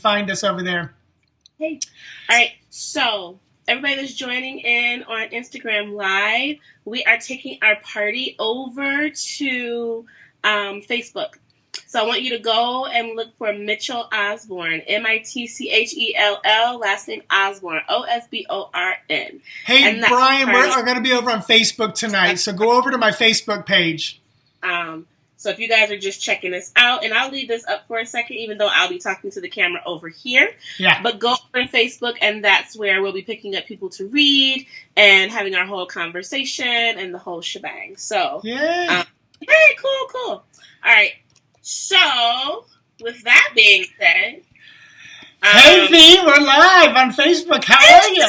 find us over there. Hey. All right. So everybody that's joining in on Instagram Live, we are taking our party over to Facebook. So I want you to go and look for Mitchell Osborn, Mitchell, last name Osborn, Osborn. Hey, Brian, we're going to be over on Facebook tonight, so go over to my Facebook page. So if you guys are just checking this out, and I'll leave this up for a second, even though I'll be talking to the camera over here. Yeah. But go over on Facebook, and that's where we'll be picking up people to read and having our whole conversation and the whole shebang. So, yeah. Hey, cool. All right. So, with that being said, hey V, we're live on Facebook. How are you?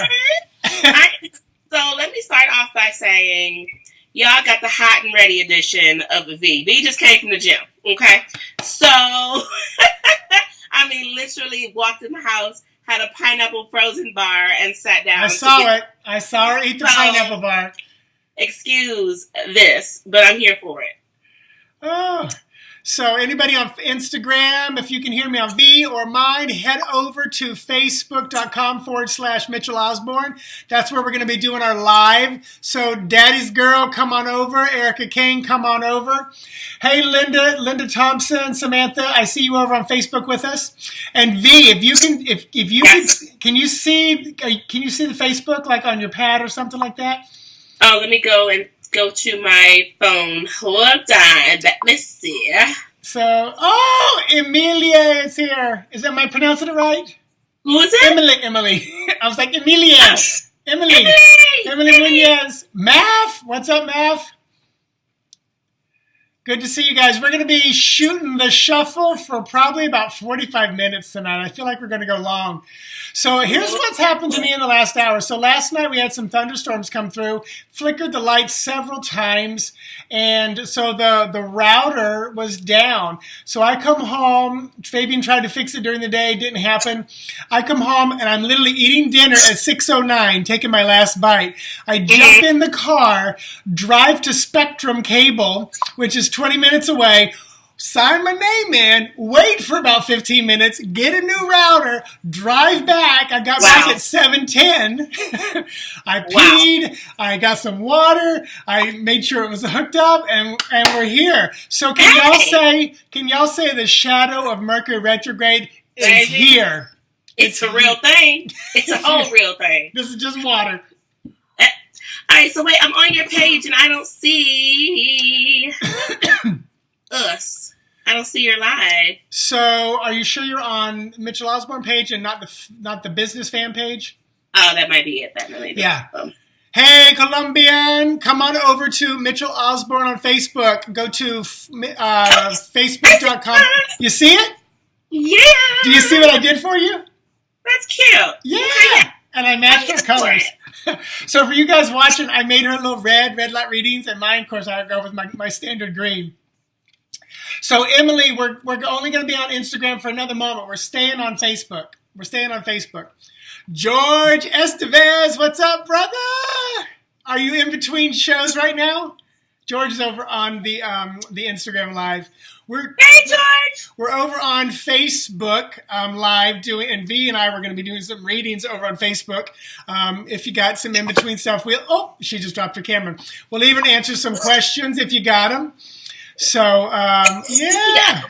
So let me start off by saying, y'all got the hot and ready edition of the V. V just came from the gym, okay? So, I mean, literally walked in the house, had a pineapple frozen bar, and sat down. I saw it. I saw her eat the pineapple bar. Excuse this, but I'm here for it. Oh. So anybody on Instagram, if you can hear me on V or mine, head over to facebook.com/Mitchell Osborn. That's where we're going to be doing our live. So Daddy's Girl, come on over. Erica Kane, come on over. Hey, Linda Thompson, Samantha, I see you over on Facebook with us. And V, if you can, can you see the Facebook like on your pad or something like that? Oh, let me go to my phone. Hold on. Let me see. So, Emilia is here. Am I pronouncing it right? Who is it? Emily. I was like, Emilia. Emily Munoz. Math. What's up, Math? Good to see you guys. We're going to be shooting the shuffle for probably about 45 minutes tonight. I feel like we're going to go long. So here's what's happened to me in the last hour. So last night we had some thunderstorms come through, flickered the lights several times, and so the router was down. So I come home. Fabian tried to fix it during the day. Didn't happen. I come home, and I'm literally eating dinner at 6:09, taking my last bite. I jump in the car, drive to Spectrum Cable, which is 20 minutes away, sign my name in, wait for about 15 minutes, get a new router, drive back. I got back at 7:10. I peed. I got some water. I made sure it was hooked up, and we're here. So can y'all say the shadow of Mercury retrograde is here? It's a real thing. It's a whole real thing. This is just water. All right, so wait, I'm on your page and I don't see us. I don't see your live. So, are you sure you're on Mitchell Osborn page and not the business fan page? Oh, that might be it. Yeah. Hey, Colombian, come on over to Mitchell Osborn on Facebook. Go to facebook.com. You see it? Yeah. Do you see what I did for you? That's cute. Yeah. And I matched her colors. So for you guys watching, I made her a little red light readings, and mine, of course, I go with my standard green. So Emily, we're only going to be on Instagram for another moment. We're staying on Facebook. George Estevez, what's up, brother? Are you in between shows right now? George is over on the Instagram Live. Hey, George! We're over on Facebook Live and V and I were going to be doing some readings over on Facebook. If you got some in-between stuff, she just dropped her camera. We'll even answer some questions if you got them. So, yeah.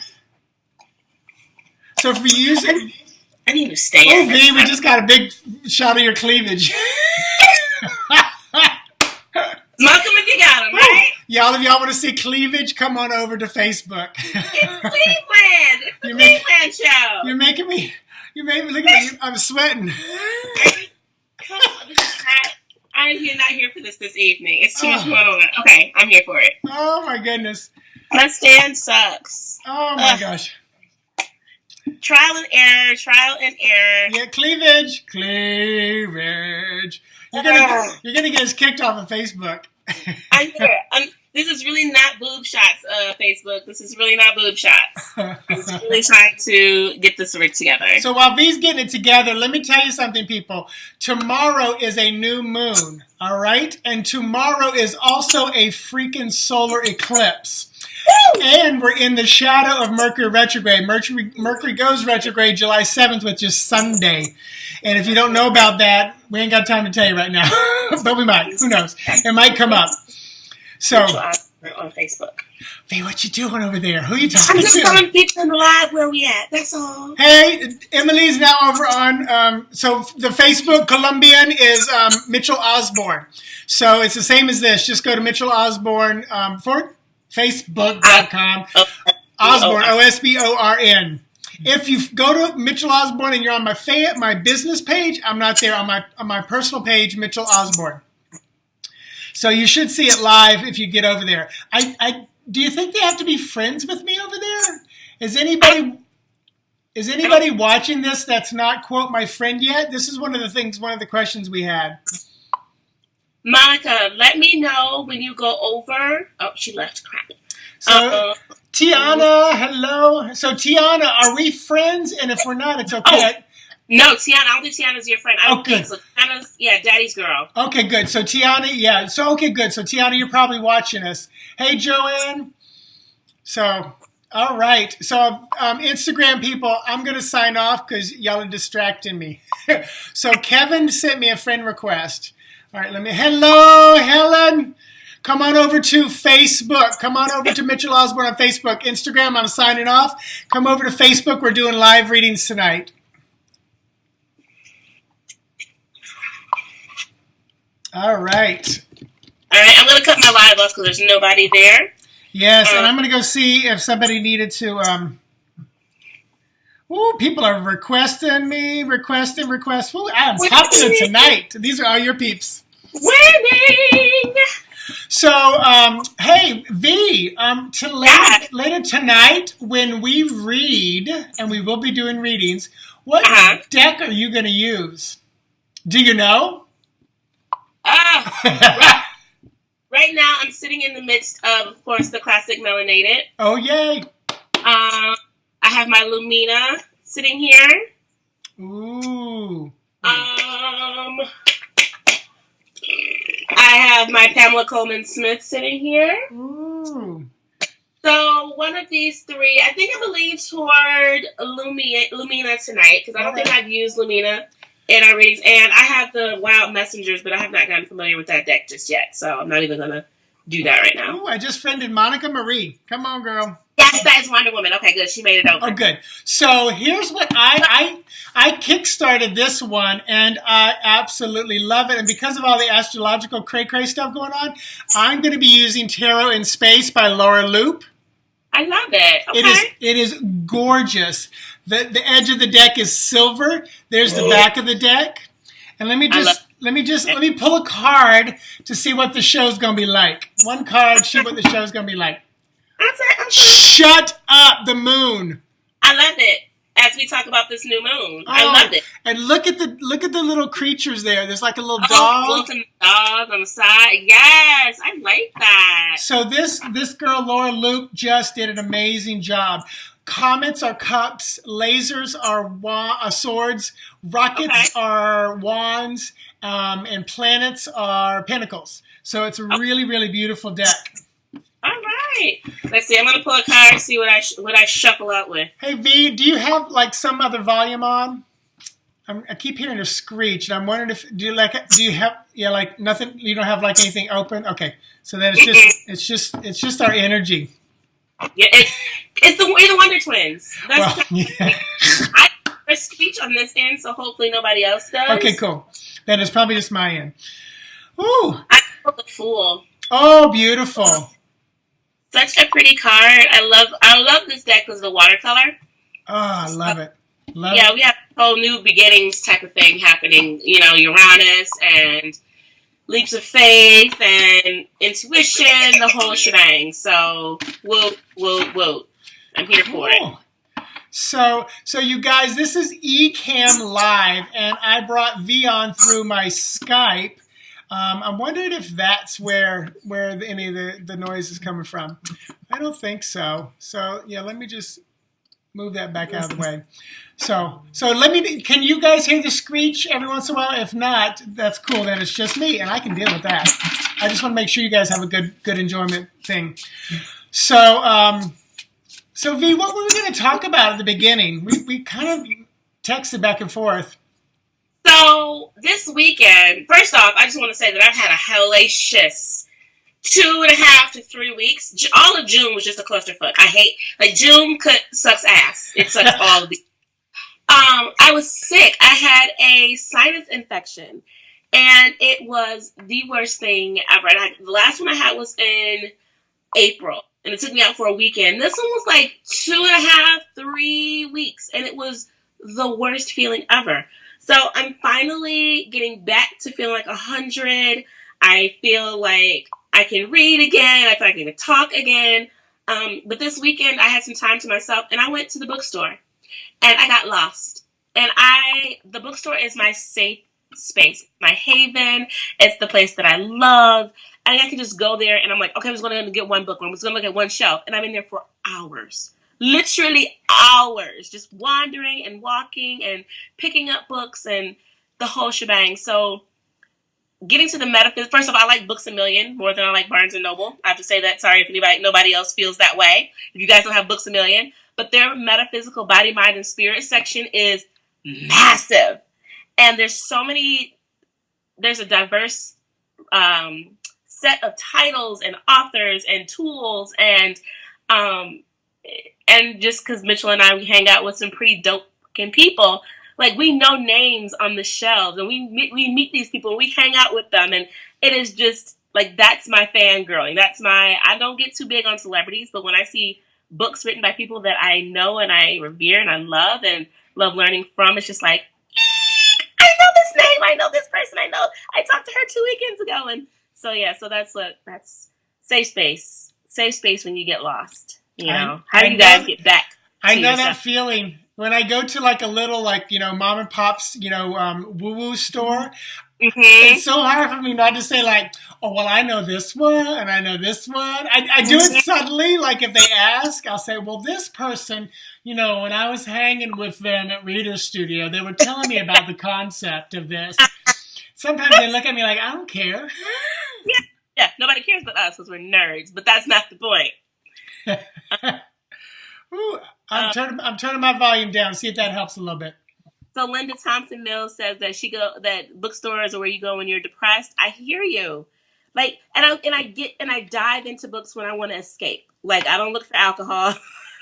So if we use it... I need to stay. Oh, V, we just got a big shot of your cleavage. Smoke them if you got them, right? Y'all, if y'all want to see cleavage, come on over to Facebook. It's Cleveland. It's the Cleveland show. You made me look at me. I'm sweating. Come on, this is hot. I'm not here for this evening. It's too much going on. Okay, I'm here for it. Oh my goodness. My stand sucks. Oh my gosh. Trial and error. Yeah, cleavage. You're gonna get us kicked off of Facebook. I'm here. This is really not boob shots, Facebook. This is really not boob shots. I'm just really trying to get this rig together. So while V's getting it together, let me tell you something, people. Tomorrow is a new moon, all right? And tomorrow is also a freaking solar eclipse. And we're in the shadow of Mercury retrograde. Mercury goes retrograde July 7th, which is Sunday. And if you don't know about that, we ain't got time to tell you right now. But we might. Who knows? It might come up. So, on Facebook. Hey, what you doing over there? Who you talking to? I'm just telling people in the live where we at. That's all. Hey, Emily's now over on, so the Facebook Colombian is Mitchell Osborn. So it's the same as this. Just go to Mitchell Osborn for Facebook.com. Osborn, Osborn. If you go to Mitchell Osborn and you're on my business page, I'm not there. On my personal page, Mitchell Osborn. So you should see it live if you get over there. Do you think they have to be friends with me over there? Is anybody watching this that's not, quote, my friend yet? This is one of the questions we had. Monica, let me know when you go over. Oh, she left. Crap. So, Tiana, hello. So, Tiana, are we friends? And if we're not, it's okay. Oh. No, Tiana, I don't think Tiana's your friend. I don't think so. Tiana's, Daddy's girl. Okay, good. So, Tiana, yeah. So, okay, good. So, Tiana, you're probably watching us. Hey, Joanne. So, all right. So, Instagram people, I'm going to sign off because y'all are distracting me. So, Kevin sent me a friend request. All right, hello, Helen. Come on over to Facebook. Come on over to Mitchell Osborn on Facebook. Instagram, I'm signing off. Come over to Facebook. We're doing live readings tonight. All right. All right, I'm going to cut my live off because there's nobody there. Yes, and I'm going to go see if somebody needed to... people are requesting me. Request. Ooh, I'm popular tonight. These are all your peeps. Winning! So, hey, V, later tonight when we read, and we will be doing readings, what deck are you going to use? Do you know? Right now, I'm sitting in the midst of course, the classic Melanated. Oh, yay. I have my Lumina sitting here. Ooh. I have my Pamela Coleman Smith sitting here. Ooh. So one of these three, I think I'm going to lean toward Lumina tonight because I don't think I've used Lumina in our readings. And I have the Wild Messengers, but I have not gotten familiar with that deck just yet. So I'm not even going to do that right now. Ooh, I just friended Monica Marie. Come on, girl. Yes, that is Wonder Woman. Okay, good. She made it over. Oh, good. So here's what I kickstarted this one, and I absolutely love it. And because of all the astrological cray-cray stuff going on, I'm going to be using Tarot in Space by Laura Loop. I love it. Okay. It is gorgeous. The edge of the deck is silver. There's the back of the deck. And let me pull a card to see what the show's going to be like. One card, see what the show's going to be like. Shut up, the moon. I love it. As we talk about this new moon, I love it. And look at the little creatures there. There's like a little dog. Little dog on the side. Yes, I like that. So this girl Laura Luke just did an amazing job. Comets are cups, lasers are swords, rockets are wands, and planets are pentacles. So it's a really, really beautiful deck. All right. Let's see. I'm going to pull a card and see what I shuffle out with. Hey, V, do you have like some other volume on? I keep hearing a screech, and I'm wondering do you have like nothing? You don't have like anything open? Okay, so then it's just our energy. Yeah, it's the Wonder Twins. That's I have a screech on this end, so hopefully nobody else does. Okay, cool. Then it's probably just my end. Ooh, I pulled the Fool. Oh, beautiful. Such a pretty card. I love this deck because of the watercolor. Oh, I love it. We have a whole new beginnings type of thing happening. You know, Uranus and leaps of faith and intuition, the whole shebang. So, whoa. I'm here for it. So you guys, this is Ecamm Live, and I brought V on through my Skype. I'm wondering if that's where any of the noise is coming from. I don't think so. So yeah, let me just move that back out of the way. So can you guys hear the screech every once in a while? If not, that's cool. Then it's just me, and I can deal with that. I just want to make sure you guys have a good enjoyment thing. So, so V, what were we going to talk about at the beginning? We kind of texted back and forth. So this weekend, first off, I just want to say that I've had a hellacious 2.5 to 3 weeks. All of June was just a clusterfuck. I hate June sucks ass. It sucks all of the. I was sick. I had a sinus infection, and it was the worst thing ever. And the last one I had was in April, and it took me out for a weekend. This one was like 2.5, 3 weeks, and it was the worst feeling ever. So I'm finally getting back to feeling like 100. I feel like I can read again. I feel like I can talk again. But this weekend I had some time to myself, and I went to the bookstore, and I got lost. And the bookstore is my safe space, my haven. It's the place that I love. And I can just go there, and I'm like, okay, I'm just going to get one book, or I'm just going to look at one shelf. And I'm in there for hours. Literally hours, just wandering and walking and picking up books and the whole shebang. So getting to the metaphysics, first of all, I like Books A Million more than I like Barnes & Noble. I have to say that. Sorry if nobody else feels that way. If you guys don't have Books A Million. But their metaphysical body, mind, and spirit section is massive. And there's a diverse set of titles and authors and tools and just because Mitchell and we hang out with some pretty dope-looking people, like we know names on the shelves, and we meet these people, and we hang out with them, and it is just like that's my fangirling. I don't get too big on celebrities, but when I see books written by people that I know and I revere and I love learning from, it's just like I know this name, I know this person, I talked to her 2 weekends ago, and so that's safe space when you get lost. You know, how do you guys get back? I know yourself? That feeling when I go to like a little mom and pop's woo-woo store. Mm-hmm. It's so hard for me not to say like, oh well, I know this one and I know this one. I do it subtly. Like if they ask, I'll say, well, this person, when I was hanging with them at Reader's Studio, they were telling me about the concept of this. Sometimes they look at me like I don't care. Yeah, nobody cares but us because we're nerds. But that's not the point. Ooh, I'm turning my volume down. See if that helps a little bit. So Linda Thompson Mills says that bookstores are where you go when you're depressed. I hear you. Like, and I dive into books when I want to escape. Like, I don't look for alcohol.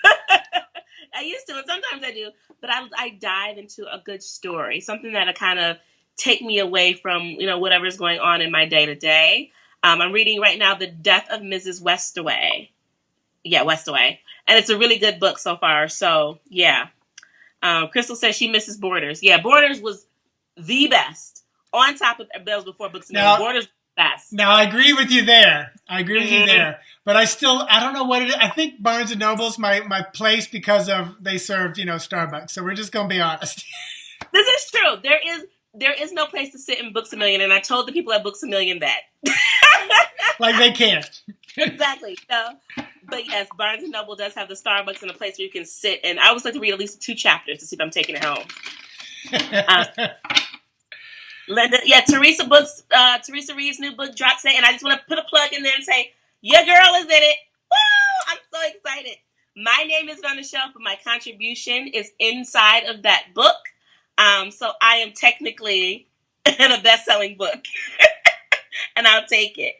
I used to, and sometimes I do. But I dive into a good story, something that'll kind of take me away from whatever's going on in my day to day. I'm reading right now The Death of Mrs. Westaway. Yeah, Westaway. And it's a really good book so far. So, yeah. Crystal says she misses Borders. Yeah, Borders was the best. On top of Bells Before Books. Borders was the best. Now, I agree with you there. But I don't know what it is. I think Barnes & Noble's my place because they serve, Starbucks. So we're just going to be honest. This is true. There is no place to sit in Books A Million. And I told the people at Books A Million that. Like they can't. Exactly. But yes, Barnes & Noble does have the Starbucks and a place where you can sit. And I always like to read at least 2 chapters to see if I'm taking it home. Linda, Teresa Reeves' new book dropped today. And I just want to put a plug in there and say, your girl is in it. Woo! I'm so excited. My name isn't on the shelf, but my contribution is inside of that book. So I am technically in a best-selling book. And I'll take it.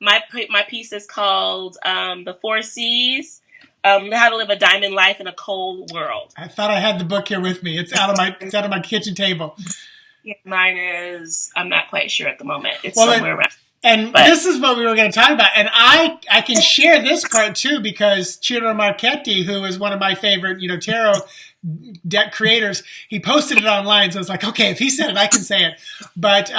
My piece is called The 4 C's, How to Live a Diamond Life in a Cold World. I thought I had the book here with me. It's out of my kitchen table. Yeah, mine is, I'm not quite sure at the moment. It's somewhere around. And this is what we were going to talk about. And I can share this part too because Ciro Marchetti, who is one of my favorite, tarot deck creators, he posted it online. So I was like, okay, if he said it, I can say it. But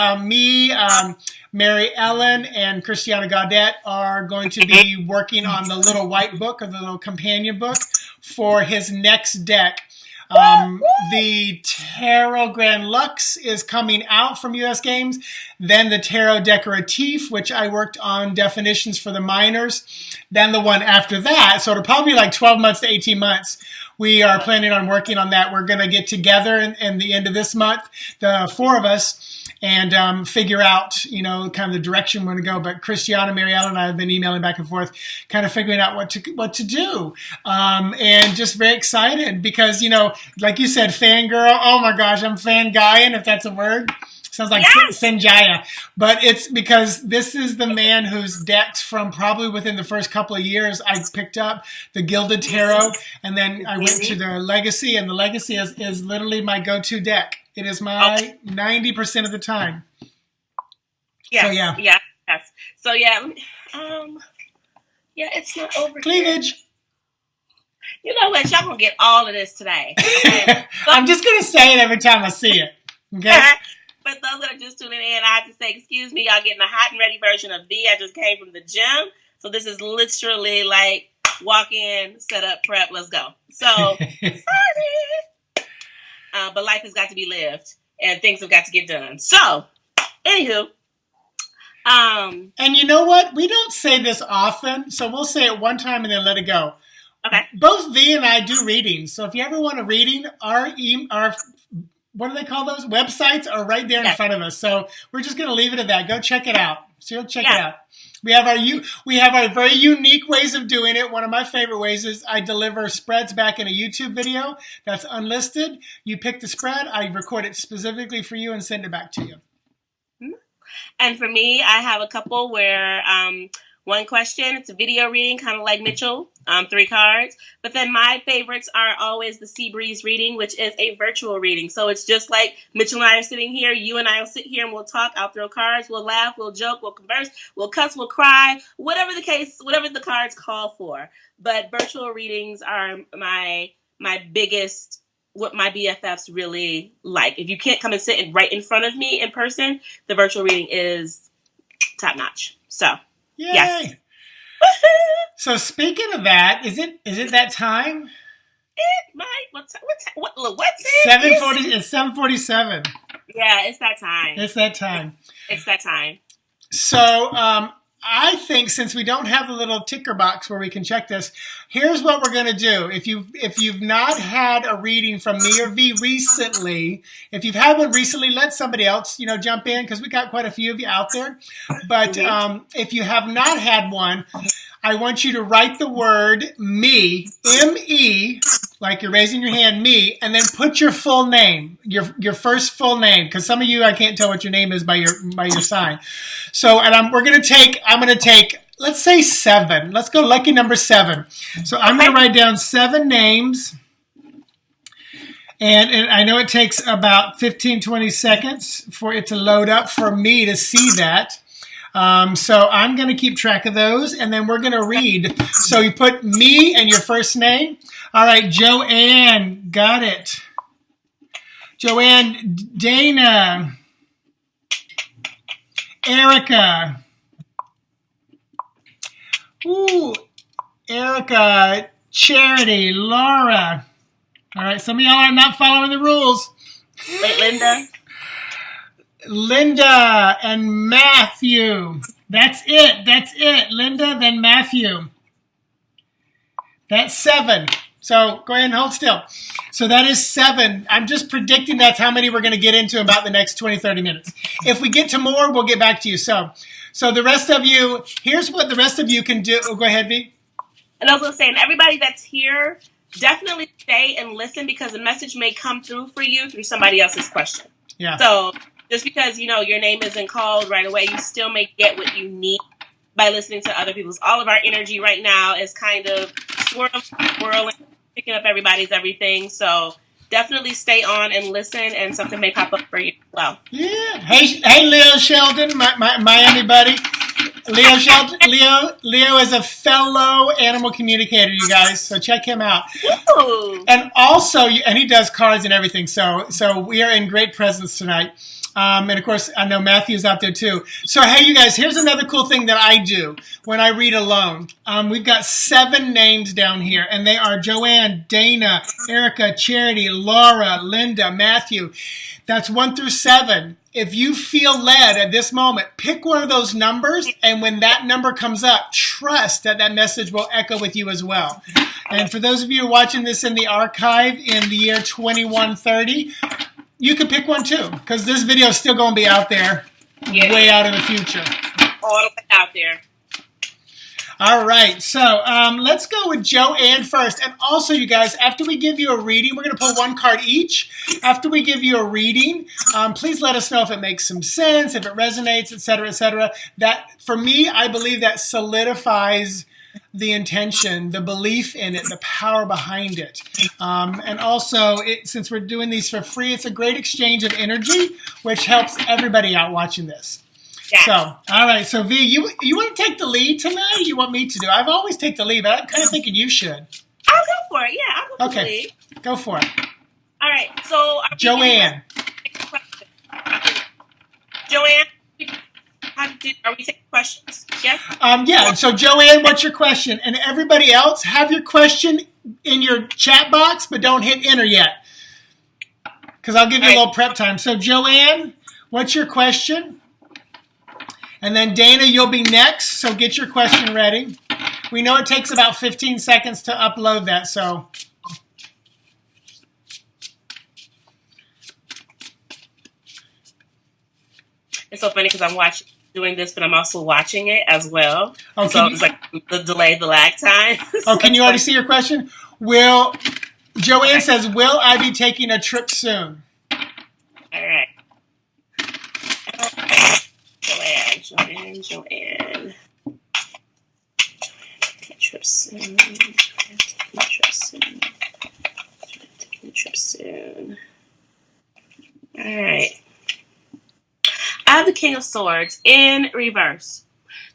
Mary Ellen and Christiana Gaudet are going to be working on the little white book or the little companion book for his next deck. The Tarot Grand Lux is coming out from US Games. Then the Tarot Decoratif, which I worked on definitions for the minors. Then the one after that, so it'll probably be like 12 months to 18 months, we are planning on working on that. We're going to get together in the end of this month, the 4 of us, and figure out, kind of the direction we're going to go. But Christiana, Mariella, and I have been emailing back and forth, kind of figuring out what to do. And just very excited because, like you said, fangirl. Oh my gosh, I'm fanguying, if that's a word. Sounds like Sanjaya. But it's because this is the man whose decks from probably within the first couple of years I picked up, the Gilded Tarot, and then I went to the Legacy, and the Legacy is literally my go-to deck. It is my 90% of the time. Yes, so, yeah. Yes. So, it's not over Cleavage. Here. You know what? Y'all gonna get all of this today. Okay? I'm just going to say it every time I see it. Okay? But those that are just tuning in, I have to say, excuse me, y'all getting a hot and ready version of V. I just came from the gym. So this is literally like walk in, set up, prep, let's go. So, sorry. But life has got to be lived and things have got to get done. So, anywho. And you know what? We don't say this often, so we'll say it one time and then let it go. Okay. Both V and I do readings. So if you ever want a reading, our what do they call those? Websites are right there in front of us. So we're just going to leave it at that. Go check it out. So check it out. We have our very unique ways of doing it. One of my favorite ways is I deliver spreads back in a YouTube video that's unlisted. You pick the spread. I record it specifically for you and send it back to you. And for me, I have a couple where one question, it's a video reading, kind of like Mitchell, 3 cards. But then my favorites are always the Sea Breeze reading, which is a virtual reading. So it's just like Mitchell and I are sitting here. You and I will sit here and we'll talk. I'll throw cards. We'll laugh. We'll joke. We'll converse. We'll cuss. We'll cry. Whatever the case, whatever the cards call for. But virtual readings are my biggest, what my BFFs really like. If you can't come and sit right in front of me in person, the virtual reading is top notch. So, yay! Yes. So speaking of that, is it that time? It might. What's it? 7:40. It's 7:47. Yeah, it's that time. It's that time. It's that time. So, I think since we don't have the little ticker box where we can check this, here's what we're going to do. If you've not had a reading from me or V recently, if you've had one recently, let somebody else, jump in because we got quite a few of you out there. But if you have not had one, I want you to write the word me, M-E, like you're raising your hand, me, and then put your full name, your first full name, because some of you, I can't tell what your name is by your sign. So, and I'm going to take, let's say 7. Let's go lucky number 7. So I'm going to write down 7 names. And I know it takes about 15, 20 seconds for it to load up for me to see that. So I'm going to keep track of those, and then we're going to read. So you put me and your first name. All right, Joanne, got it. Joanne, Dana, Erica. Ooh, Erica, Charity, Laura. All right, some of y'all are not following the rules. Wait, Linda. Linda and Matthew. That's it. Linda, then Matthew. That's 7. So go ahead and hold still. So that is 7. I'm just predicting that's how many we're going to get into in about the next 20, 30 minutes. If we get to more, we'll get back to you. So the rest of you, here's what the rest of you can do. Oh, go ahead, V. And I was going to say, and everybody that's here, definitely stay and listen because the message may come through for you through somebody else's question. Yeah. So just because, your name isn't called right away, you still may get what you need by listening to other people's. All of our energy right now is kind of swirling, picking up everybody's everything. So definitely stay on and listen, and something may pop up for you as well. Yeah. Hey, Leo Sheldon, my Miami buddy. Leo Sheldon. Leo is a fellow animal communicator, you guys. So check him out. Ooh. And also, and he does cards and everything. So we are in great presence tonight. And of course, I know Matthew's out there too. So, hey, you guys, here's another cool thing that I do when I read alone. We've got 7 names down here, and they are Joanne, Dana, Erica, Charity, Laura, Linda, Matthew. That's 1 through 7. If you feel led at this moment, pick one of those numbers, and when that number comes up, trust that that message will echo with you as well. And for those of you watching this in the archive in the year 2130, you can pick one too, because this video is still going to be out there, way out in the future. All the way out there. All right, so let's go with Joanne first. And also, you guys, after we give you a reading, we're going to pull 1 card each. After we give you a reading, please let us know if it makes some sense, if it resonates, etc., etc. That, for me, I believe that solidifies the intention, the belief in it, the power behind it. And also, since we're doing these for free, it's a great exchange of energy, which helps everybody out watching this. Yes. So, all right. So, V, you want to take the lead tonight, or you want me to do? I've always take the lead, but I'm kind of thinking you should. I'll go for it. Yeah, I'll go for the lead. Go for it. All right. So, Joanne. Joanne, are we taking questions? Yes? Yeah. So, Joanne, what's your question? And everybody else, have your question in your chat box, but don't hit enter yet, because I'll give you a little prep time. So, Joanne, what's your question? And then Dana, you'll be next, so get your question ready. We know it takes about 15 seconds to upload that, so. It's so funny because I'm doing this, but I'm also watching it as well. Oh, so it's like the delay, the lag time. Oh, can you already see your question? Joanne says, will I be taking a trip soon? All right. Joanne. Trip soon. All right. I have the King of Swords in reverse.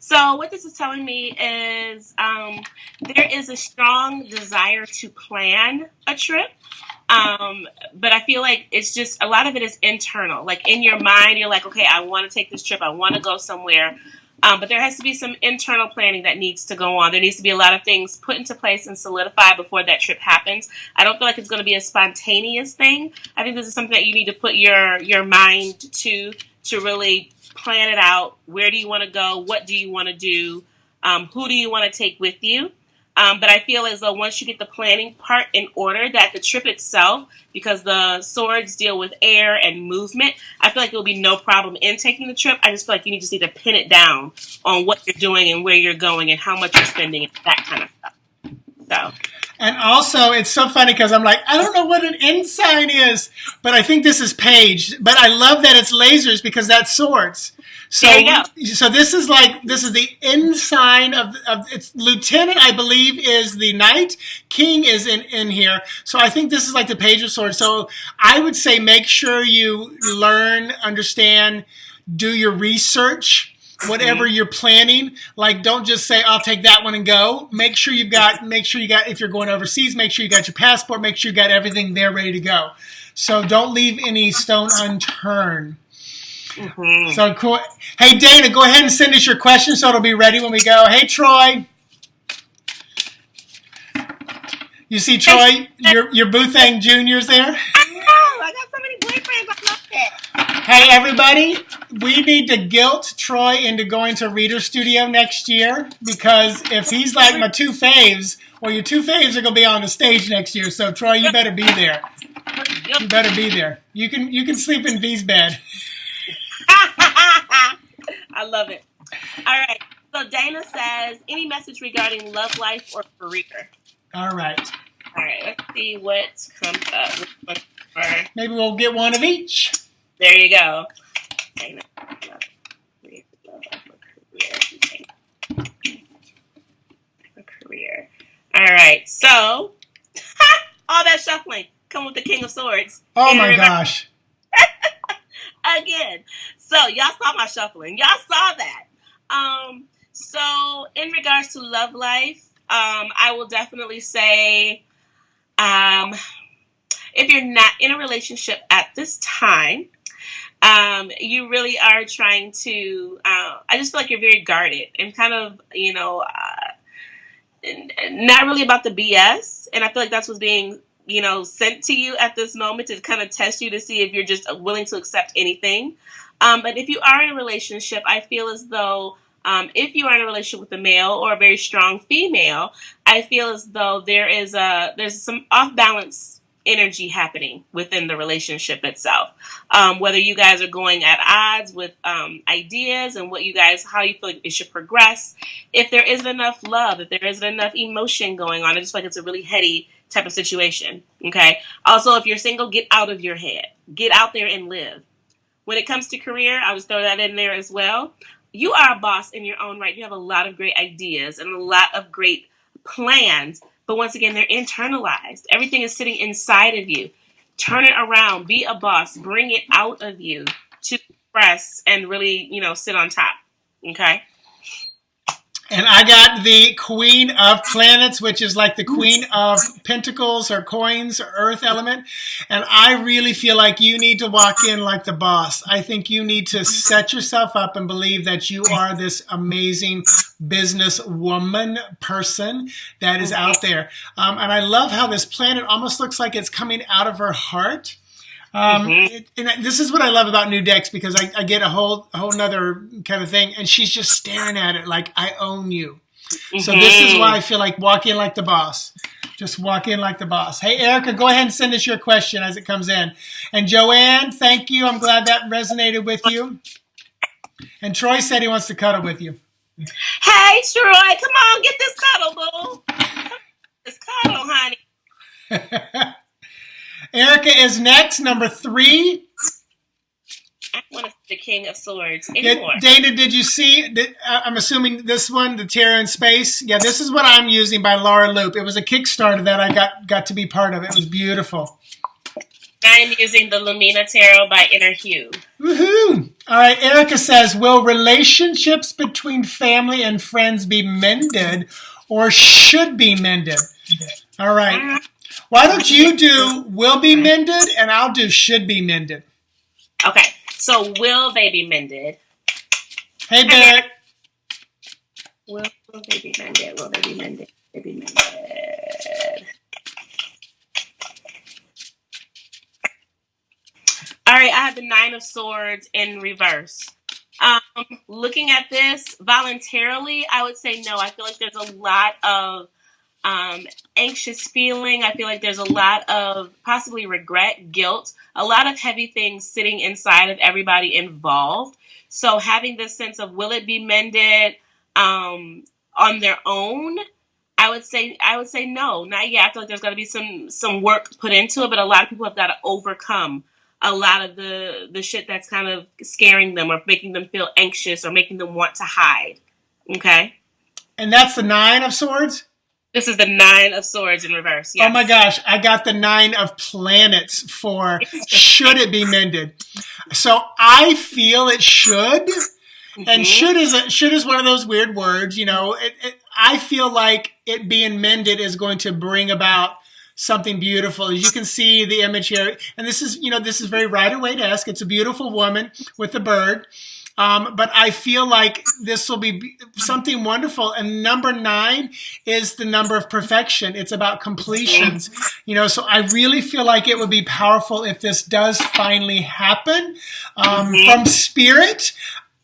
So what this is telling me is there is a strong desire to plan a trip. But I feel like it's just, a lot of it is internal. Like in your mind, you're like, okay, I want to take this trip. I want to go somewhere. But there has to be some internal planning that needs to go on. There needs to be a lot of things put into place and solidified before that trip happens. I don't feel like it's going to be a spontaneous thing. I think this is something that you need to put your mind to really plan it out. Where do you want to go? What do you want to do? Who do you want to take with you? But I feel as though once you get the planning part in order, that the trip itself, because the swords deal with air and movement, I feel like there will be no problem in taking the trip. I just feel like you just need to pin it down on what you're doing and where you're going and how much you're spending and that kind of stuff. So. And also, it's so funny because I'm like, I don't know what an ensign is, but I think this is Paige. But I love that it's lasers because that's swords. So, there you go. So this is the ensign of it's lieutenant, I believe, is the knight. King is in here. So I think this is like the Page of Swords. So I would say make sure you learn, understand, do your research. Whatever you're planning, like don't just say I'll take that one and go. Make sure you got if you're going overseas, make sure you got your passport, make sure you got everything there ready to go. So don't leave any stone unturned. Mm-hmm. So cool. Hey Dana, go ahead and send us your question so it'll be ready when we go. Hey Troy. You see Troy, your Boothang Junior's there? I got so many boyfriends. I love it. Hey, everybody, we need to guilt Troy into going to Reader Studio next year because if he's like my 2 faves, well, your 2 faves are going to be on the stage next year. So, Troy, you better be there. You better be there. You can sleep in V's bed. I love it. All right. So, Dana says, any message regarding love life or career? All right. All right. Let's see what comes up. Maybe we'll get one of each. There you go. Career. All right. So, all that shuffling. Come with the King of Swords. Oh, my gosh. Again. So, y'all saw my shuffling. Y'all saw that. So, in regards to love life, I will definitely say, if you're not in a relationship at this time, You really are trying to. I just feel like you're very guarded and kind of, not really about the BS. And I feel like that's what's being, sent to you at this moment to kind of test you to see if you're just willing to accept anything. But if you are in a relationship, I feel as though if you are in a relationship with a male or a very strong female, I feel as though there's some off balance energy happening within the relationship itself. Whether you guys are going at odds with ideas and how you feel like it should progress. If there isn't enough love, if there isn't enough emotion going on, I just feel like it's a really heady type of situation. Okay. Also, if you're single, get out of your head. Get out there and live. When it comes to career, I'll just throw that in there as well. You are a boss in your own right. You have a lot of great ideas and a lot of great plans. But once again, they're internalized. Everything is sitting inside of you. Turn it around. Be a boss. Bring it out of you to express and really, sit on top. Okay? And I got the Queen of Planets, which is like the Queen of Pentacles or coins or Earth element. And I really feel like you need to walk in like the boss. I think you need to set yourself up and believe that you are this amazing business woman person that is out there. And I love how this planet almost looks like it's coming out of her heart. And this is what I love about new decks, because I get a whole nother kind of thing, and she's just staring at it like, I own you. So this is why I feel like walk in like the boss. Just walk in like the boss. Hey, Erica, go ahead and send us your question as it comes in. And Joanne, thank you. I'm glad that resonated with you. And Troy said he wants to cuddle with you. Hey, Troy, come on, get this cuddle, boo. This cuddle, honey. Erica is next, number 3. I want to see the King of Swords anymore. Dana, did you see? I'm assuming this one, the Terra in Space. Yeah, this is what I'm using by Laura Loop. It was a Kickstarter that I got to be part of. It was beautiful. I'm using the Lumina Tarot by Inner Hue. Woohoo! All right, Erica says, will relationships between family and friends be mended or should be mended? All right. Why don't you do will be mended and I'll do should be mended. Okay, so will they be mended? Hey, Barrett. Will they be mended? Will they be mended? Will they be mended? All right, I have the 9 of Swords in reverse. Looking at this voluntarily, I would say no. I feel like there's a lot of anxious feeling. I feel like there's a lot of possibly regret, guilt, a lot of heavy things sitting inside of everybody involved. So having this sense of will it be mended on their own, I would say no, not yet. I feel like there's got to be some work put into it, but a lot of people have got to overcome a lot of the shit that's kind of scaring them or making them feel anxious or making them want to hide. Okay? And that's the 9 of Swords? This is the 9 of Swords in reverse. Yes. Oh my gosh, I got the 9 of Planets for should it be mended. So I feel it should. And should is one of those weird words, I feel like it being mended is going to bring about something beautiful. As you can see the image here, and this is very Rider-Waite-esque. It's a beautiful woman with a bird. But I feel like this will be something wonderful. And number 9 is the number of perfection. It's about completions, so I really feel like it would be powerful if this does finally happen. From spirit,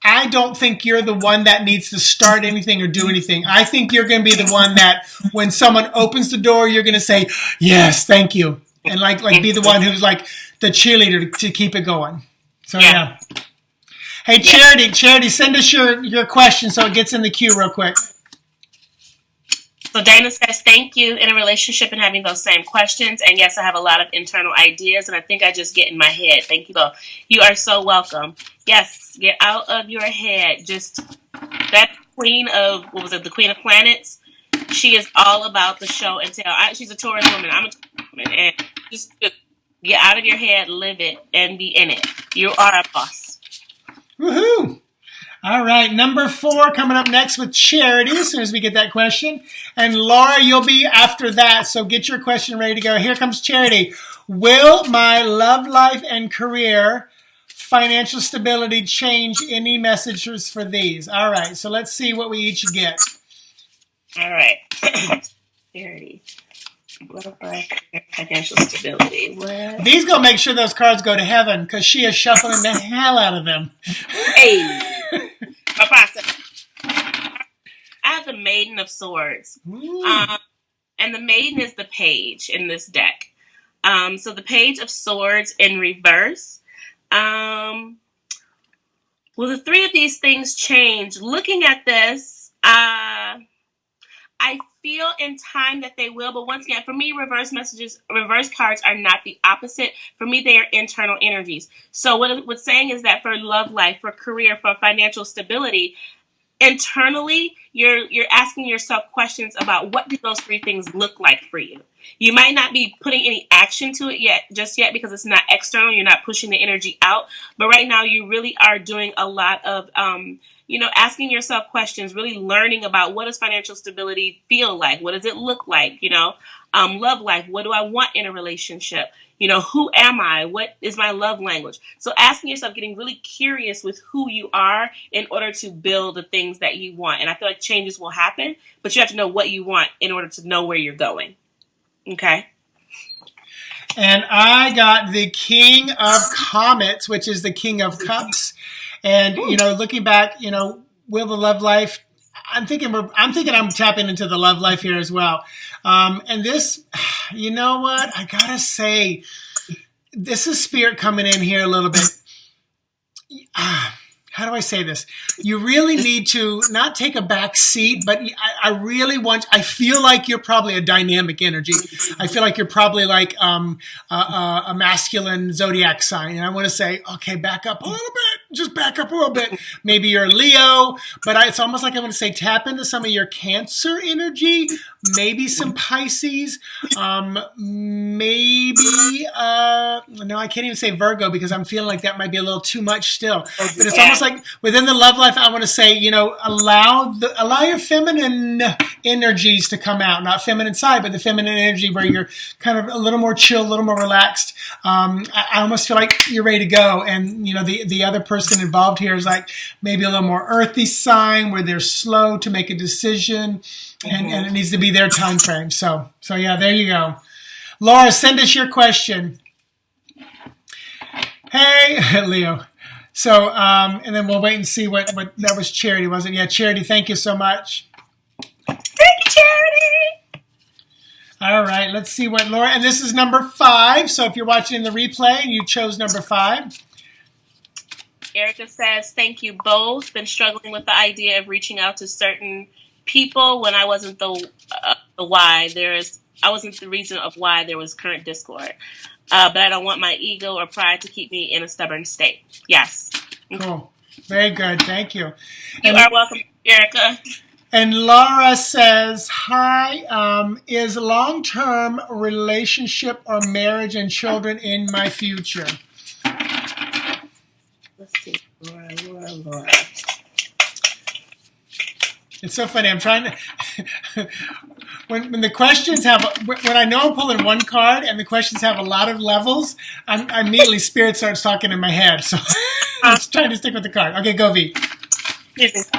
I don't think you're the one that needs to start anything or do anything. I think you're going to be the one that when someone opens the door, you're going to say, yes, thank you. And like be the one who's like the cheerleader to keep it going. So yeah. Hey, Charity, send us your question so it gets in the queue real quick. So Dana says, thank you, in a relationship and having those same questions. And yes, I have a lot of internal ideas, and I think I just get in my head. Thank you both. You are so welcome. Yes, get out of your head. Just that Queen of, the Queen of Planets, she is all about the show and tell. She's a Taurus woman. I'm a Taurus woman. And just get out of your head, live it, and be in it. You are a boss. Woohoo! All right, number 4 coming up next with Charity as soon as we get that question. And Laura, you'll be after that, so get your question ready to go. Here comes Charity. Will my love life and career financial stability, change, any messages for these? All right, so let's see what we each get. All right. Prosperity. Love life, financial stability. What? These gonna make sure those cards go to heaven because she is shuffling the hell out of them. Hey, my process. I have the Maiden of Swords, and the Maiden is the page in this deck. So the Page of Swords in reverse. Will the three of these things change? Looking at this, I feel in time that they will, but once again, for me, reverse cards are not the opposite. For me, they are internal energies. So what it's saying is that for love life, for career, for financial stability, internally, you're asking yourself questions about what do those three things look like for you. You might not be putting any action to it just yet because it's not external. You're not pushing the energy out. But right now, you really are doing a lot of asking yourself questions, really learning about what does financial stability feel like? What does it look like? Love life. What do I want in a relationship? Who am I? What is my love language? So asking yourself, getting really curious with who you are in order to build the things that you want. And I feel like changes will happen, but you have to know what you want in order to know where you're going. Okay. And I got the King of Comets, which is the King of Cups. And, looking back, will the love life, I'm thinking I'm tapping into the love life here as well. And this, you know what? I gotta say, this is spirit coming in here a little bit. How do I say this? You really need to not take a back seat, but I feel like you're probably a dynamic energy. I feel like you're probably like a masculine zodiac sign. And I want to say, okay, back up a little bit. Just back up a little bit. Maybe you're a Leo, but it's almost like I want to say tap into some of your Cancer energy, maybe some Pisces, maybe, no, I can't even say Virgo because I'm feeling like that might be a little too much still. But it's almost like within the love life, I want to say, allow your feminine energies to come out, not feminine side, but the feminine energy where you're kind of a little more chill, a little more relaxed. I almost feel like you're ready to go. And, the other person involved here is like maybe a little more earthy sign where they're slow to make a decision and it needs to be their time frame. So yeah, there you go. Laura, send us your question. Hey, Leo. So, and then we'll wait and see what that was. Charity, wasn't it? Yeah, Charity, thank you so much. Thank you, Charity. All right, let's see what Laura, and this is number 5. So if you're watching the replay and you chose number 5. Erica says, thank you both. Been struggling with the idea of reaching out to certain people when I wasn't the why. I wasn't the reason of why there was current discord. But I don't want my ego or pride to keep me in a stubborn state. Yes. Cool. Very good. Thank you. You are welcome, Erica. And Laura says, hi, is long-term relationship or marriage and children in my future? Let's see. Laura. It's so funny. I'm trying to... When the questions have... When I know I'm pulling one card and the questions have a lot of levels, I immediately Spirit starts talking in my head. So I'm just trying to stick with the card. Okay, go V. All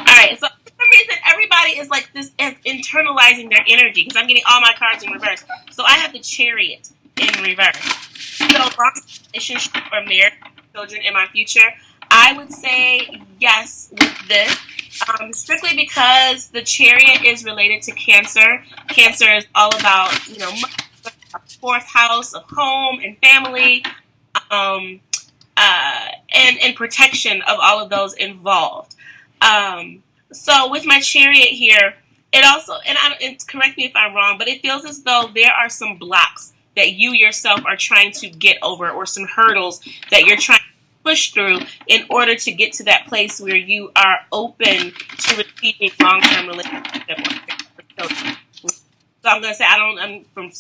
right. So for some reason, everybody is like this internalizing their energy because I'm getting all my cards in reverse. So I have the Chariot in reverse. So long relationship or marriage, children in my future, I would say yes with this. Strictly because the Chariot is related to Cancer. Cancer is all about, fourth house of home and family, and protection of all of those involved. So with my Chariot here, it also, and correct me if I'm wrong, but it feels as though there are some blocks that you yourself are trying to get over, or some hurdles that you're trying to push through in order to get to that place where you are open to receiving long-term relationship. So I'm going to say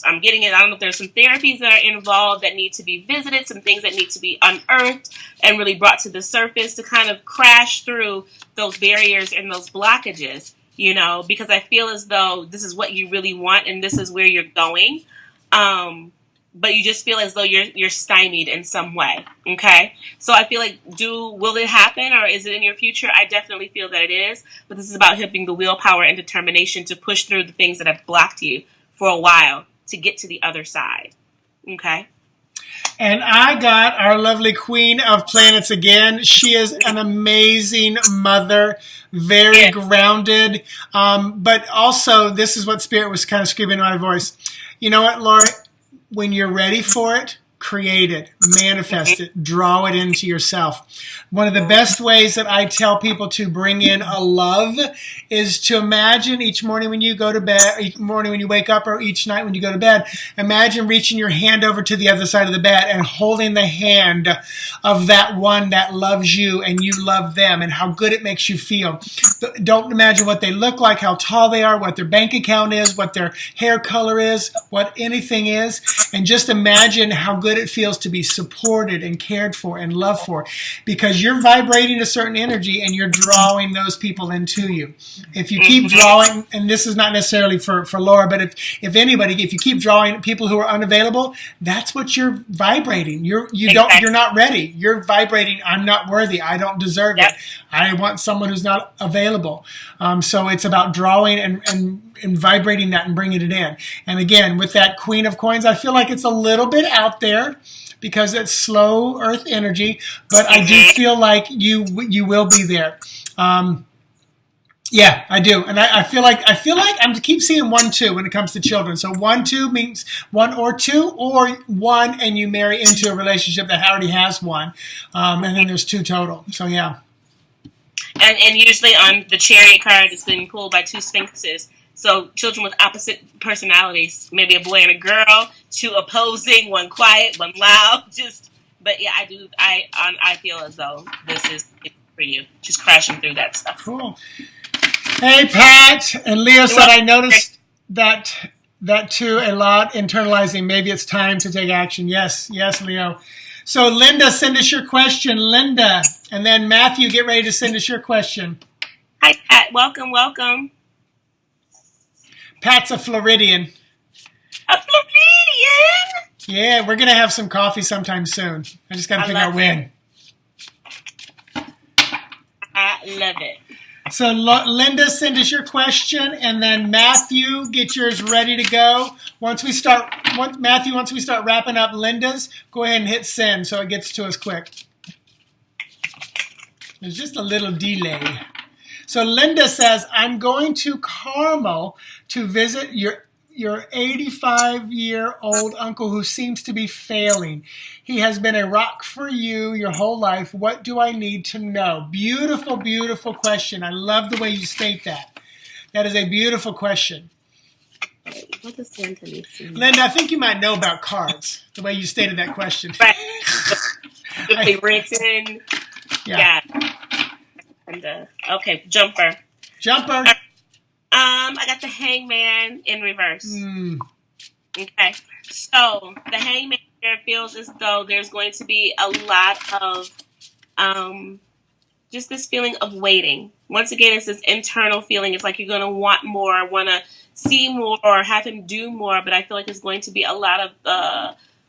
I'm getting it. I don't know if there's some therapies that are involved that need to be visited, some things that need to be unearthed and really brought to the surface to kind of crash through those barriers and those blockages, because I feel as though this is what you really want and this is where you're going. but you just feel as though you're stymied in some way. Okay, so I feel like, will it happen, or is it in your future? I definitely feel that it is, but this is about having the willpower and determination to push through the things that have blocked you for a while to get to the other side. Okay. And I got our lovely Queen of Planets again. She is an amazing mother, very grounded. But also, this is what Spirit was kind of screaming in my voice. You know what, Laura? When you're ready for it, create it, manifest it, draw it into yourself. One of the best ways that I tell people to bring in a love is to imagine each morning when you go to bed, each morning when you wake up, or each night when you go to bed, imagine reaching your hand over to the other side of the bed and holding the hand of that one that loves you and you love them, and how good it makes you feel. Don't imagine what they look like, how tall they are, what their bank account is, what their hair color is, what anything is, and just imagine how good it feels to be supported and cared for and loved for, because you're vibrating a certain energy and you're drawing those people into you. If you keep drawing, and this is not necessarily for Laura, but if anybody, if you keep drawing people who are unavailable, that's what you're vibrating. You're not ready. You're vibrating, I'm not worthy. I don't deserve it. I want someone who's not available. So it's about drawing and vibrating that and bringing it in. And again, with that Queen of Coins, I feel like it's a little bit out there because it's slow earth energy, but I do feel like you will be there. Yeah, I do. And I feel like I'm keep seeing 1, 2 when it comes to children. So 1, 2 means 1 or 2, or 1 and you marry into a relationship that already has 1. And then there's 2 total. So yeah. And usually on the Chariot card, it's being pulled by 2 sphinxes. So children with opposite personalities, maybe a boy and a girl, 2 opposing, 1 quiet, 1 loud. But yeah, I feel as though this is for you. Just crashing through that stuff. Cool. Hey, Pat. And Leo said, I noticed that too a lot, internalizing. Maybe it's time to take action. Yes, Leo. So Linda, send us your question, Linda. And then Matthew, get ready to send us your question. Hi, Pat. Welcome. Pat's a Floridian. A Floridian? Yeah, we're going to have some coffee sometime soon. I just got to figure out when. I love it. So Linda, send us your question, and then Matthew, get yours ready to go. Once we start wrapping up Linda's, go ahead and hit send so it gets to us quick. There's just a little delay. So Linda says, I'm going to Carmel to visit your 85-year-old uncle who seems to be failing. He has been a rock for you your whole life. What do I need to know? Beautiful, beautiful question. I love the way you state that. That is a beautiful question. What does Santa need to know? Linda, I think you might know about cards, the way you stated that question. Right. If they written. Yeah. And, okay, jumper. I got the Hangman in reverse. Okay, so the Hangman here feels as though there's going to be a lot of just this feeling of waiting. Once again, it's this internal feeling. It's like you're going to want more, want to see more, or have him do more. But I feel like there's going to be a lot of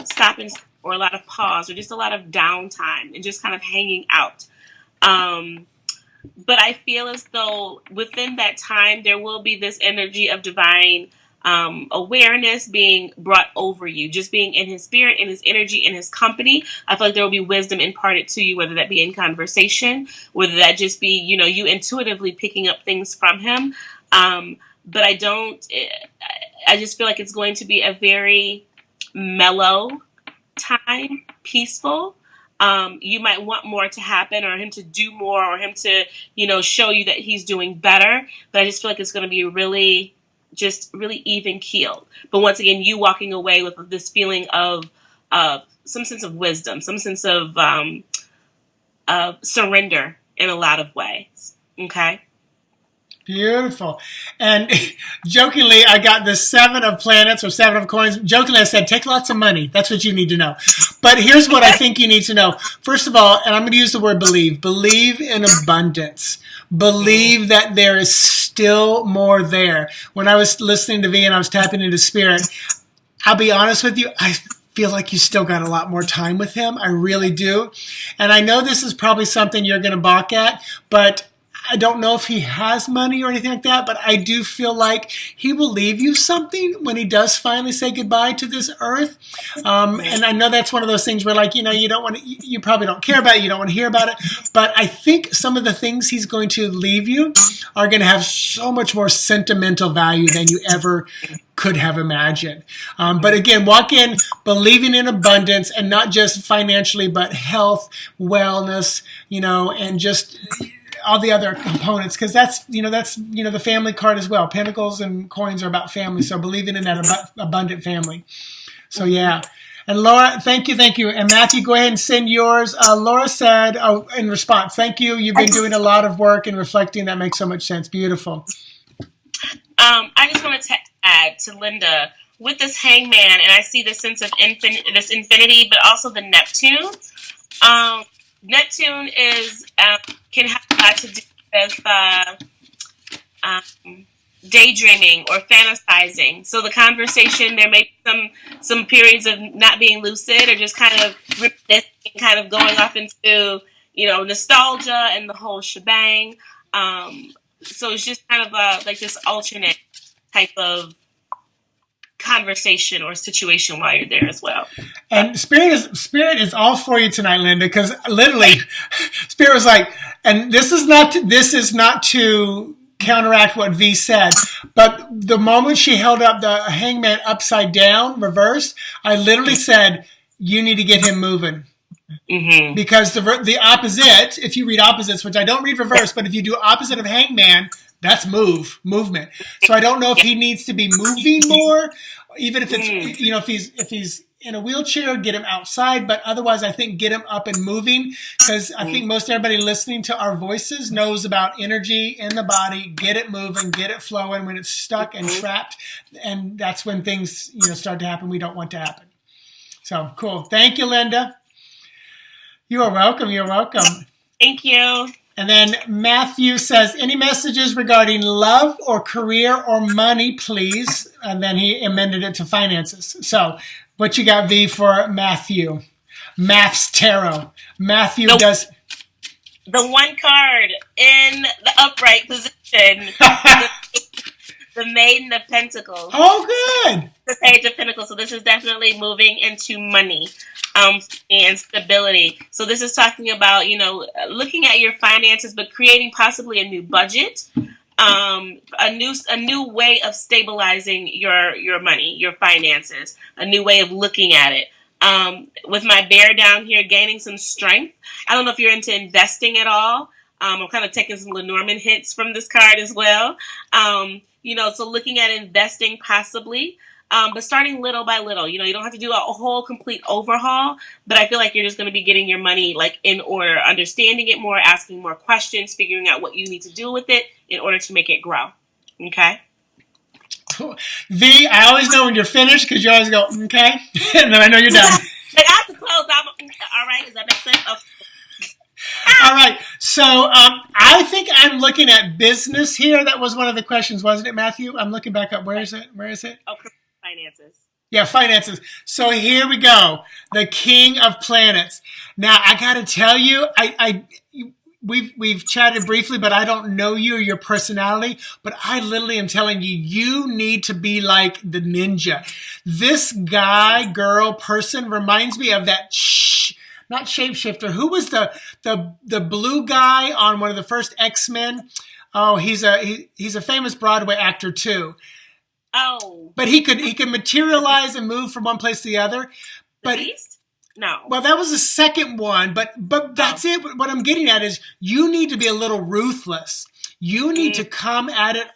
stopping, or a lot of pause, or just a lot of downtime, and just kind of hanging out. But I feel as though within that time, there will be this energy of divine awareness being brought over you, just being in his spirit, in his energy, in his company. I feel like there will be wisdom imparted to you, whether that be in conversation, whether that just be, you intuitively picking up things from him. But I just feel like it's going to be a very mellow time, peaceful. You might want more to happen, or him to do more, or him to, show you that he's doing better. But I just feel like it's going to be really even keeled. But once again, you walking away with this feeling of some sense of wisdom, some sense of surrender in a lot of ways. Okay. Beautiful. And jokingly, I got the 7 of planets, or 7 of coins. Jokingly, I said, take lots of money. That's what you need to know. But here's what I think you need to know. First of all, and I'm going to use the word believe. Believe in abundance. Believe that there is still more there. When I was listening to V and I was tapping into spirit, I'll be honest with you, I feel like you still got a lot more time with him. I really do. And I know this is probably something you're going to balk at, but I don't know if he has money or anything like that, but I do feel like he will leave you something when he does finally say goodbye to this earth. And I know that's one of those things where, like, you don't want to, you probably don't care about it, you don't want to hear about it, but I think some of the things he's going to leave you are going to have so much more sentimental value than you ever could have imagined. But again, walk in believing in abundance, and not just financially, but health, wellness, and just all the other components, because that's the family card as well. Pentacles and coins are about family, so believing in that abundant family. So yeah. And Laura, thank you. And Matthew, go ahead and send yours. Laura said, in response, thank you. You've been doing a lot of work and reflecting. That makes so much sense. Beautiful. I just wanted to add to Linda with this Hangman, and I see this sense of this infinity, but also the Neptune. Neptune can have a lot to do with daydreaming or fantasizing. So the conversation, there may be some periods of not being lucid, or just kind of reminiscing, kind of going off into nostalgia and the whole shebang. So it's just kind of like this alternate type of conversation or situation while you're there as well. And Spirit is all for you tonight, Linda, because literally Spirit was like, and this is not to counteract what V said, but the moment she held up the Hangman upside down, reversed, I literally said, you need to get him moving. Mm-hmm. Because the opposite, if you read opposites, which I don't read reverse, but if you do opposite of Hangman, that's movement. So I don't know if he needs to be moving more, even if it's if he's in a wheelchair, get him outside. But otherwise, I think get him up and moving, because I think most everybody listening to our voices knows about energy in the body. Get it moving, get it flowing. When it's stuck and trapped, and that's when things start to happen we don't want to happen. So cool. Thank you, Linda. You are welcome. You're welcome. Thank you. And then Matthew says, any messages regarding love or career or money, please? And then he amended it to finances. So what you got, V, for Matthew? Maths Tarot. Matthew does... The one card in the upright position. The Maiden of Pentacles. Oh, good. The Page of Pentacles. So this is definitely moving into money and stability. So this is talking about, looking at your finances, but creating possibly a new budget, a new way of stabilizing your money, your finances, a new way of looking at it. With my bear down here, gaining some strength. I don't know if you're into investing at all. I'm kind of taking some Lenormand hints from this card as well. So looking at investing possibly, but starting little by little. You don't have to do a whole complete overhaul, but I feel like you're just going to be getting your money like in order, understanding it more, asking more questions, figuring out what you need to do with it in order to make it grow. Okay? V, I always know when you're finished because you always go, okay, and then I know you're done. Like, I have to close out. All right, does that make sense? Okay. All right, so I think I'm looking at business here. That was one of the questions, wasn't it, Matthew? I'm looking back up. Where is it? Okay, finances. Yeah, finances. So here we go. The King of Planets. Now, I got to tell you, we've chatted briefly, but I don't know you or your personality. But I literally am telling you, you need to be like the ninja. This guy, girl, person reminds me of that. Not shapeshifter. Who was the blue guy on one of the first X-Men? Oh, he's a famous Broadway actor too. Oh, but he could materialize and move from one place to the other. But Beast? No. Well, that was the second one. But that's it. What I'm getting at is you need to be a little ruthless. You need to come at it.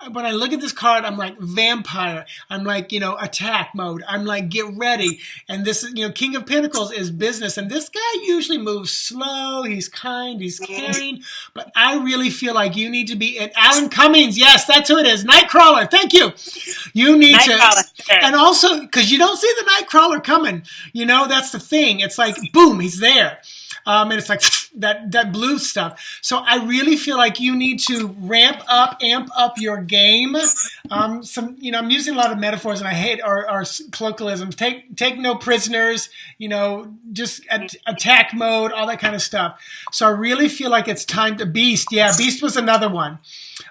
When I look at this card, I'm like vampire. I'm like, attack mode. I'm like, get ready. And this is, King of Pentacles is business. And this guy usually moves slow. He's kind. He's caring. But I really feel like you need to be, and Alan Cummings, yes, that's who it is. Nightcrawler. Thank you. You need to, and also, because you don't see the Nightcrawler coming. That's the thing. It's like, boom, he's there. And it's like, that blue stuff. So I really feel like you need to amp up your game. I'm using a lot of metaphors and I hate our colloquialisms. Take no prisoners, just attack mode, all that kind of stuff. So I really feel like it's time to beast. Yeah, beast was another one.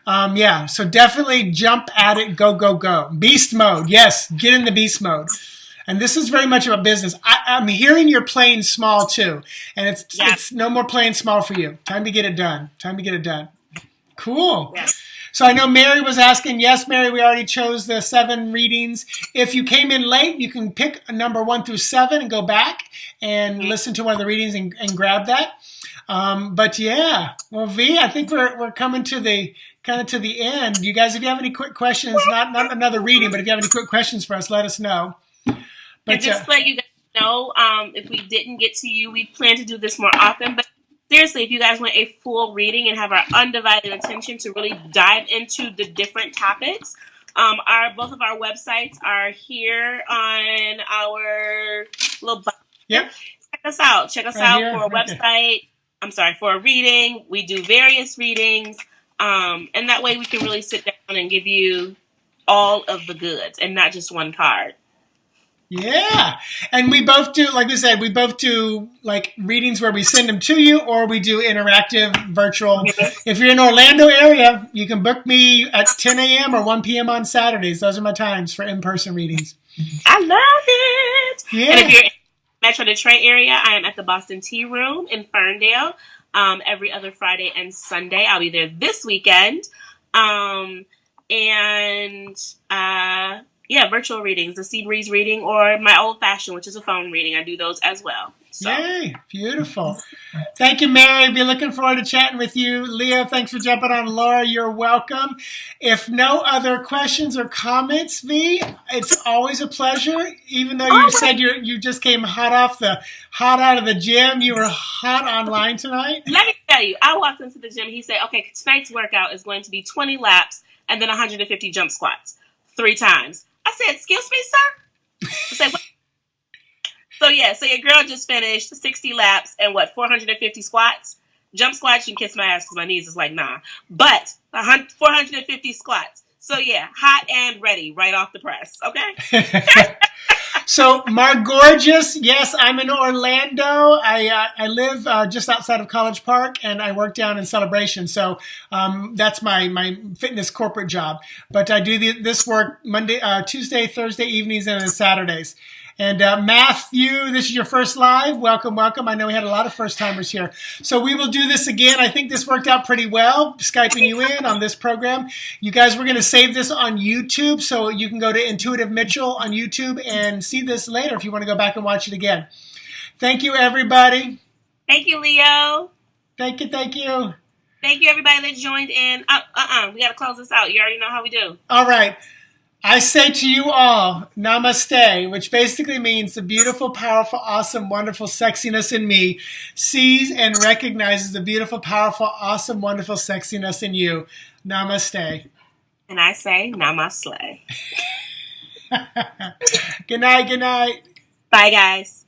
So definitely jump at it, go, go, go. Beast mode, yes, get in the beast mode. And this is very much about business. I'm hearing you're playing small too. And it's no more playing small for you. Time to get it done. Cool. Yeah. So I know Mary was asking. Yes, Mary, we already chose the 7 readings. If you came in late, you can pick a number 1 through 7 and go back and listen to one of the readings and grab that. Well, V, I think we're coming to the end. You guys, if you have any quick questions, not another reading, but if you have any quick questions for us, let us know. But just to let you guys know, if we didn't get to you, we plan to do this more often. But seriously, if you guys want a full reading and have our undivided attention to really dive into the different topics, both of our websites are here on our little button. Yep. Check us out for a website. I'm sorry, for a reading. We do various readings. And that way we can really sit down and give you all of the goods and not just one card. Yeah. And we both do, like we said, like readings where we send them to you, or we do interactive virtual. If you're in Orlando area, you can book me at 10 a.m. or 1 p.m. on Saturdays. Those are my times for in-person readings. I love it. Yeah. And if you're in the Metro Detroit area, I am at the Boston Tea Room in Ferndale every other Friday and Sunday. I'll be there this weekend. Virtual readings, the Sea Breeze reading, or my old-fashioned, which is a phone reading. I do those as well. So. Yay, beautiful. Thank you, Mary. Be looking forward to chatting with you. Leah, thanks for jumping on. Laura, you're welcome. If no other questions or comments, V, it's always a pleasure. Even though you said you just came hot out of the gym, you were hot online tonight. Let me tell you, I walked into the gym. He said, okay, tonight's workout is going to be 20 laps and then 150 jump squats 3 times. I said, excuse me, sir? I said, what? So your girl just finished 60 laps and 450 squats? Jump squats, you can kiss my ass because my knees is like, nah. But 450 squats. So hot and ready right off the press, okay? So, Margorgeous, yes, I'm in Orlando. I live just outside of College Park, and I work down in Celebration. So that's my fitness corporate job. But I do this work Monday, Tuesday, Thursday evenings, and then Saturdays. And Matthew, this is your first live. Welcome, welcome. I know we had a lot of first-timers here. So we will do this again. I think this worked out pretty well, Skyping you in on this program. You guys, we're going to save this on YouTube, so you can go to Intuitive Mitchell on YouTube and see this later if you want to go back and watch it again. Thank you, everybody. Thank you, Leo. Thank you. Thank you, everybody that joined in. We got to close this out. You already know how we do. All right. I say to you all, namaste, which basically means the beautiful, powerful, awesome, wonderful sexiness in me sees and recognizes the beautiful, powerful, awesome, wonderful sexiness in you. Namaste. And I say namaste. Good night. Bye, guys.